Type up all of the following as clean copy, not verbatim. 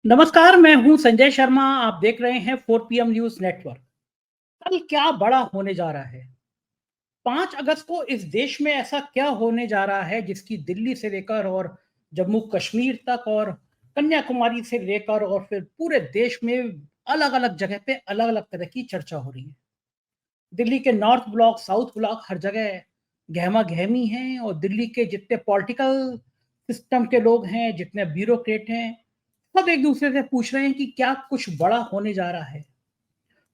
नमस्कार, मैं हूं संजय शर्मा। आप देख रहे हैं 4 PM न्यूज़ नेटवर्क। कल क्या बड़ा होने जा रहा है? 5 अगस्त को इस देश में ऐसा क्या होने जा रहा है जिसकी दिल्ली से लेकर और जम्मू-कश्मीर तक और कन्याकुमारी से लेकर और फिर पूरे देश में अलग-अलग जगह पे अलग-अलग तरह की चर्चा हो रही है। दिल्ली के नॉर्थ ब्लॉक, साउथ ब्लॉक हर जगह गहमा-गहमी है और दिल्ली के जितने पॉलिटिकल सिस्टम के लोग हैं, जितने ब्यूरोक्रेट हैं, सब एक-दूसरे से पूछ रहे हैं कि क्या कुछ बड़ा होने जा रहा है।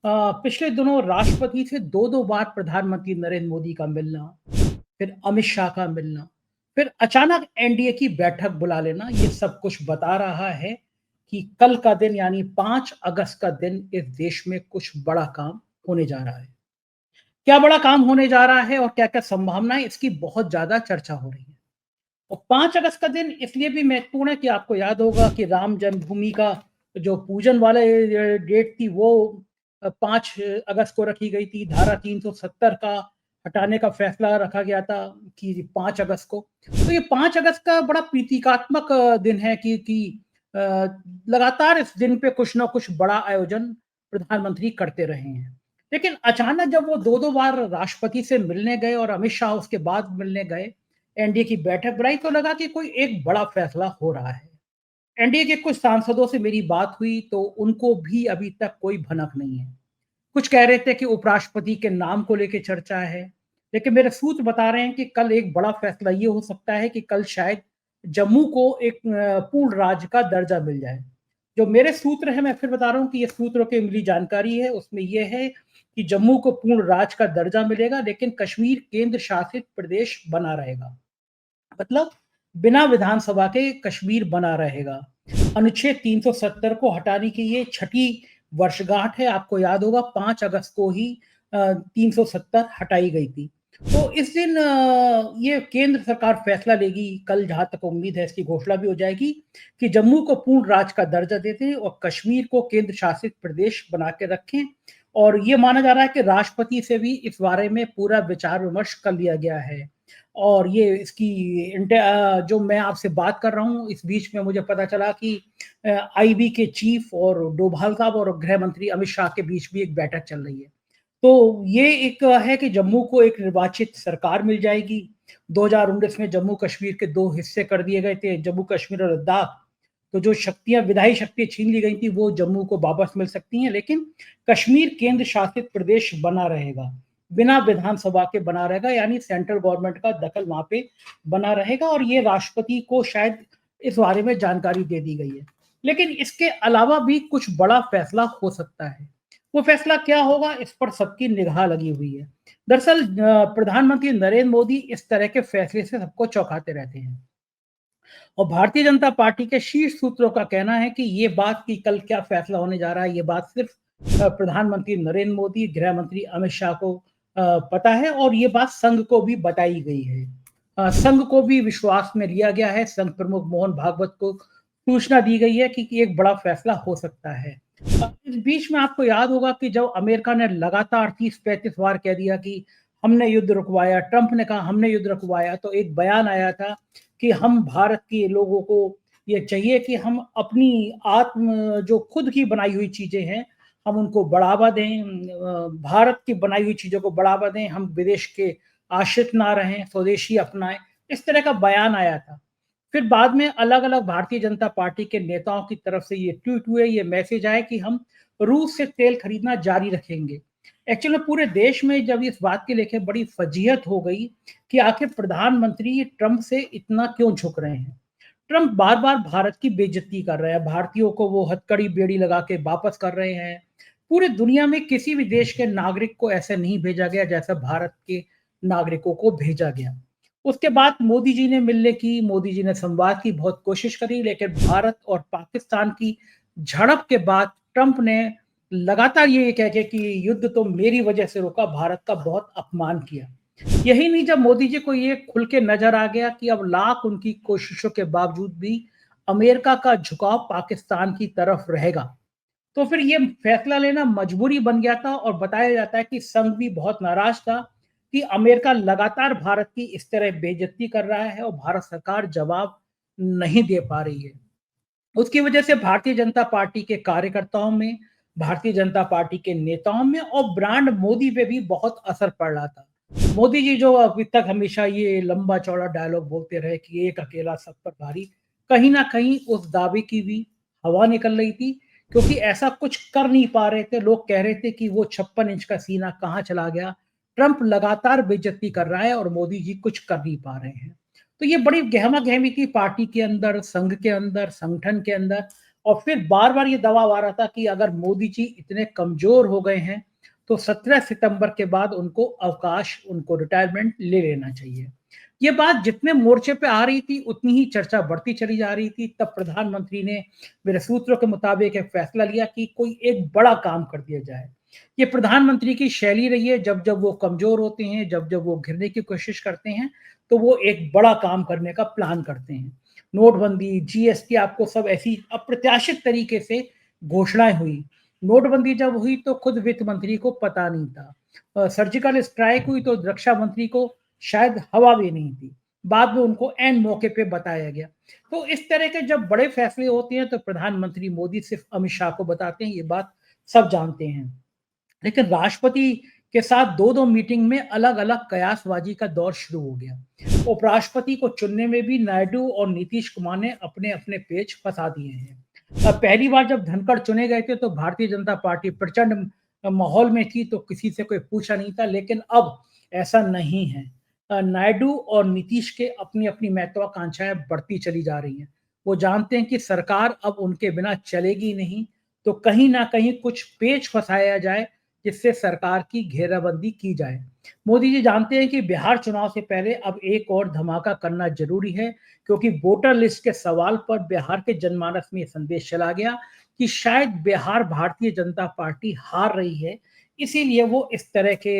पिछले दिनों राष्ट्रपति से 2-2 बार प्रधानमंत्री नरेंद्र मोदी का मिलना, फिर अमित शाह का मिलना, फिर अचानक एनडीए की बैठक बुला लेना, ये सब कुछ बता रहा है कि कल का दिन यानी 5 अगस्त का दिन इस देश में कुछ बड़ा काम होने जा रहा है। क्या बड़ा काम होने जा रहा है और क्या-क्या संभावनाएँ इसकी बहुत ज़्यादा चर्चा हो रही है। और 5 अगस्त का दिन इसलिए भी महत्वपूर्ण है कि आपको याद होगा कि राम जन्मभूमि का जो पूजन वाले डेट थी वो 5 अगस्त को रखी गई थी। धारा 370 का हटाने का फैसला रखा गया था कि 5 अगस्त को। तो ये 5 अगस्त का बड़ा प्रतीकात्मक दिन है कि अ, लगातार इस दिन पे कुछ ना कुछ बड़ा आयोजन प्रधानमंत्री करते रहे हैं। लेकिन अचानक जब वो 2-2 बार राष्ट्रपति से मिलने गए और अमित शाह उसके बाद मिलने गए, एनडीए की बैठक बुलाई तो लगा कि कोई एक बड़ा फैसला हो रहा है। एनडीए के कुछ सांसदों से मेरी बात हुई तो उनको भी अभी तक कोई भनक नहीं है। कुछ कह रहे थे कि उपराष्ट्रपति के नाम को लेके चर्चा है, लेकिन मेरे सूत्र बता रहे हैं कि कल एक बड़ा फैसला ये हो सकता है कि कल शायद जम्मू को एक पूर्ण राज्य का दर्जा मिल जाए। जो मेरे सूत्र हैं मैं फिर बता रहा हूँ कि ये सूत्रों की मिली जानकारी है, उसमें ये है कि जम्मू को पूर्ण राज्य का दर्जा मिलेगा लेकिन कश्मीर केंद्र शासित प्रदेश बना रहेगा। मतलब बिना विधानसभा के कश्मीर बना रहेगा। अनुच्छेद 370 को हटाने की ये छठी वर्षगांठ है। आपको याद होगा 5 अगस्त को ही 370 हटाई गई थी। तो इस दिन ये केंद्र सरकार फैसला लेगी, कल जहाँ तक उम्मीद है इसकी घोषणा भी हो जाएगी कि जम्मू को पूर्ण राज्य का दर्जा दे दें और कश्मीर को केंद्र शासित प्रदेश बना के रखें। और ये माना जा रहा है कि राष्ट्रपति से भी इस बारे में पूरा विचार-विमर्श कर लिया गया है। और ये इसकी जो मैं आपसे बात कर रहा हूँ, इस बीच में मुझे पता चला कि आईबी के चीफ और डोभाल साहब और गृह मंत्री अमित शाह के बीच भी एक बैठक चल रही है। तो ये एक है कि जम्मू को एक निर्वाचित सरकार मिल जाएगी। 2019 में जम्मू कश्मीर के 2 हिस्से कर दिए गए थे, जम्मू कश्मीर और लद्दाख। तो जो शक्तियाँ विधायी शक्तियाँ छीन ली गई थी, वो जम्मू को वापस मिल सकती हैं, लेकिन कश्मीर केंद्र शासित प्रदेश बना रहेगा। बिना विधानसभा के बना रहेगा यानी सेंट्रल गवर्नमेंट का दखल वहाँ पे बना रहेगा और ये राष्ट्रपति को शायद इस बारे में जानकारी दे दी गई है। लेकिन इसके अलावा भी कुछ बड़ा फैसला हो सकता है। वो फैसला क्या होगा इस पर सबकी निगाह लगी हुई है। दरअसल प्रधानमंत्री नरेंद्र मोदी इस तरह के फैसले से सबको चौंकाते रहते हैं। और भारतीय जनता पार्टी के शीर्ष सूत्रों का कहना है कि ये बात कि कल क्या फैसला होने जा रहा है, ये बात सिर्फ प्रधानमंत्री नरेंद्र मोदी, गृह मंत्री अमित शाह को पता है और ये बात संघ को भी बताई गई है। संघ को भी विश्वास में लिया गया है। संघ प्रमुख मोहन भागवत को सूचना दी गई है कि एक बड़ा फैसला हो सकता है। इस बीच में आपको याद होगा कि जब अमेरिका ने लगातार 30-35 बार कह दिया कि हमने युद्ध रुकवाया, ट्रंप ने कहा हमने युद्ध रुकवाया, तो एक बयान आया था कि हम भारत के लोगों को ये चाहिए कि हम अपनी आत्म जो खुद की बनाई हुई चीज़ें हैं, हम उनको बढ़ावा दें। भारत की बनाई हुई चीज़ों को बढ़ावा दें, हम विदेश के आश्रित ना रहें, स्वदेशी अपनाएँ, इस तरह का बयान आया था। फिर बाद में अलग-अलग भारतीय जनता पार्टी के नेताओं की तरफ से ये ट्वीट हुए, ये मैसेज आए कि हम रूस से तेल खरीदना जारी रखेंगे। एक्चुअल में पूरे देश में जब इस बात की लेके बड़ी फजीहत हो गई कि आखिर प्रधानमंत्री ट्रंप से इतना क्यों झुक रहे हैं। ट्रंप बार-बार भारत की बेइज्जती कर रहे हैं, भारतीयों को वो हथकड़ी बेड़ी लगा के वापस कर रहे हैं। पूरी दुनिया में किसी भी देश के नागरिक को ऐसे नहीं भेजा गया जैसा भारत के नागरिकों को भेजा गया। उसके बाद मोदी जी ने मिलने की, मोदी जी ने संवाद की बहुत कोशिश करी, लेकिन भारत और पाकिस्तान की झड़प के बाद ट्रंप ने लगातार ये कह के कि युद्ध तो मेरी वजह से रुका, भारत का बहुत अपमान किया। यही नहीं, जब मोदी जी को ये खुल के नजर आ गया कि अब लाख उनकी कोशिशों के बावजूद भी अमेरिका का झुकाव पाकिस्तान की तरफ रहेगा, तो फिर ये फैसला लेना मजबूरी बन गया था और बताया जाता है कि संघ भी बहुत नाराज था कि अमेरिका लगातार भारत की इस तरह बेइज्जती कर रहा है और भारत सरकार जवाब नहीं दे पा रही है। उसकी वजह से भारतीय जनता पार्टी के कार्यकर्ताओं में, भारतीय जनता पार्टी के नेताओं में और ब्रांड मोदी पे भी बहुत असर पड़ रहा था। मोदी जी जो अभी तक हमेशा ये लंबा-चौड़ा डायलॉग बोलते रहे कि एक अकेला सब पर भारी, कहीं न कहीं उस दावे की भी हवा निकल रही थी, क्योंकि ऐसा कुछ कर नहीं पा रहे थे। लोग कह रहे थे कि वो 56 इंच का सीना कहाँ चला गया? ट्रंप लगातार बेइज्जती कर रहा है और मोदी जी कुछ कर नहीं पा रहे हैं। तो ये बड़ी गहमा-गहमी थी पार्टी के अंदर, संघ के अंदर, संगठन के अंदर और फिर बार-बार ये दबाव आ रहा था कि अगर मोदी जी इतने कमज़ोर हो गए हैं, तो 17 सितंबर के बाद उनको अवकाश, उनको रिटायरमेंट ले लेना चाहिए। ये बात जितने मोर्चे पे आ रही थी, उतनी ही चर्चा बढ़ती चली जा रही थी। तब प्रधानमंत्री ने मेरे सूत्रों के मुताबिक एक फैसला लिया कि कोई एक बड़ा काम कर दिया जाए। ये प्रधानमंत्री की शैली रही है, जब-जब वो कमज़ोर होते हैं, जब-जब वो घिरने की कोशिश करते हैं, तो वो एक बड़ा काम करने का प्लान करते हैं। नोटबंदी, जीएसटी आपको सब ऐसी अप्रत्याशित तरीके से घोषणाएँ हुई। नोटबंदी जब हुई तो खुद वित्त मंत्री को पता नहीं था। सर्जिकल स्ट्राइक हुई तो रक्षा मंत्री को शायद हवा भी नहीं थी। बाद में उनको ऐन मौके पे बताया गया। तो इस तरह के जब बड़े फैसले होते हैं तो प्रधानमंत्री मोदी सिर्फ अमित शाह को बताते हैं, ये बात सब जानते हैं। लेकिन राष्ट्रपति के साथ 2-2 मीटिंग में अलग-अलग कयासबाजी का दौर शुरू हो गया। उपराष्ट्रपति को चुनने में भी नायडू और नीतीश कुमार ने अपने-अपने पेच फँसा दिए हैं। पहली बार जब धनखड़ चुने गए थे तो भारतीय जनता पार्टी प्रचंड माहौल में थी तो किसी से कोई पूछा नहीं था, लेकिन अब ऐसा नहीं है। नायडू और नीतीश के अपनी-अपनी महत्वाकांक्षाएँ बढ़ती चली जा रही हैं। वो जानते हैं कि सरकार अब उनके बिना चलेगी नहीं, तो कहीं न कहीं कुछ पेच फँसाया जाए जिससे सरकार की घेराबंदी की जाए। मोदी जी जानते हैं कि बिहार चुनाव से पहले अब एक और धमाका करना ज़रूरी है, क्योंकि वोटर लिस्ट के सवाल पर बिहार के जनमानस में ये संदेश चला गया कि शायद बिहार भारतीय जनता पार्टी हार रही है, इसीलिए वो इस तरह के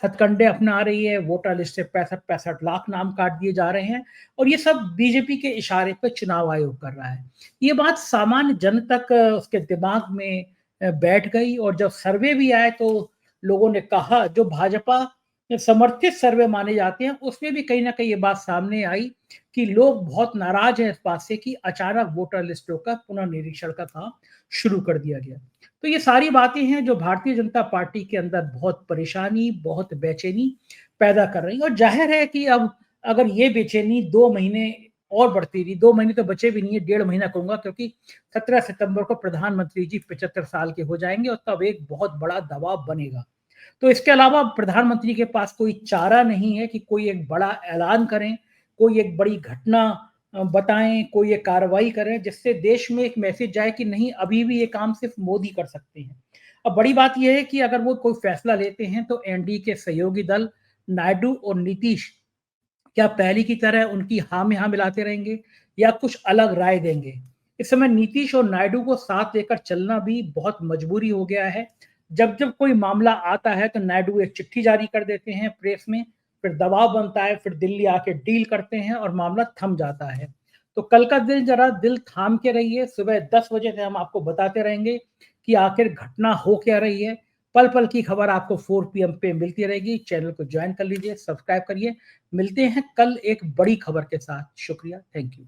हथकंडे अपना रही है, वोटर लिस्ट से 65-65 लाख नाम काट दिए जा रहे हैं और ये सब बीजेपी के इशारे पे चुनाव आयोग कर रहा है। ये बात सामान्य जन तक उसके दिमाग में बैठ गई और जब सर्वे भी आए तो लोगों ने कहा जो भाजपा समर्थित सर्वे माने जाते हैं उसमें भी कहीं न कहीं ये बात सामने आई कि लोग बहुत नाराज़ हैं इस बात से कि अचानक वोटर लिस्टों का पुनर्निरीक्षण का काम शुरू कर दिया गया। तो ये सारी बातें हैं जो भारतीय जनता पार्टी के अंदर बहुत परेशानी, बहुत बेचैनी पैदा कर रही हैं और ज़ाहिर है कि अब अगर ये बेचैनी 2 महीने और बढ़ती रही, 2 महीने तो बचे भी नहीं है, डेढ़ महीना कहूँगा क्योंकि 17 सितंबर को प्रधानमंत्री जी 75 साल के हो जाएँगे और तब एक बहुत बड़ा दबाव बनेगा। तो इसके अलावा प्रधानमंत्री के पास कोई चारा नहीं है कि कोई एक बड़ा ऐलान करें, कोई एक बड़ी घटना बताएँ, कोई एक कार्रवाई करें जिससे देश में एक मैसेज जाए कि नहीं अभी भी ये काम सिर्फ़ मोदी कर सकते हैं। अब बड़ी बात ये है कि अगर वो कोई फैसला लेते हैं तो एनडीए के सहयोगी दल नायडू और नीतीश क्या पहले की तरह उनकी हाँ में हाँ मिलाते रहेंगे या कुछ अलग राय देंगे? इस समय नीतीश और नायडू को साथ लेकर चलना भी बहुत मजबूरी हो गया है। जब-जब कोई मामला आता है तो नायडू एक चिट्ठी जारी कर देते हैं प्रेस में, फिर दबाव बनता है, फिर दिल्ली आके डील करते हैं और मामला थम जाता है। तो कल का दिन ज़रा दिल थाम के रहिए, सुबह 10 बजे से हम आपको बताते रहेंगे कि आखिर घटना हो क्या रही है। पल-पल की खबर आपको 4 पीएम पे मिलती रहेगी। चैनल को जॉइन कर लीजिए, सब्सक्राइब करिए। मिलते हैं कल एक बड़ी खबर के साथ। शुक्रिया, थैंक यू।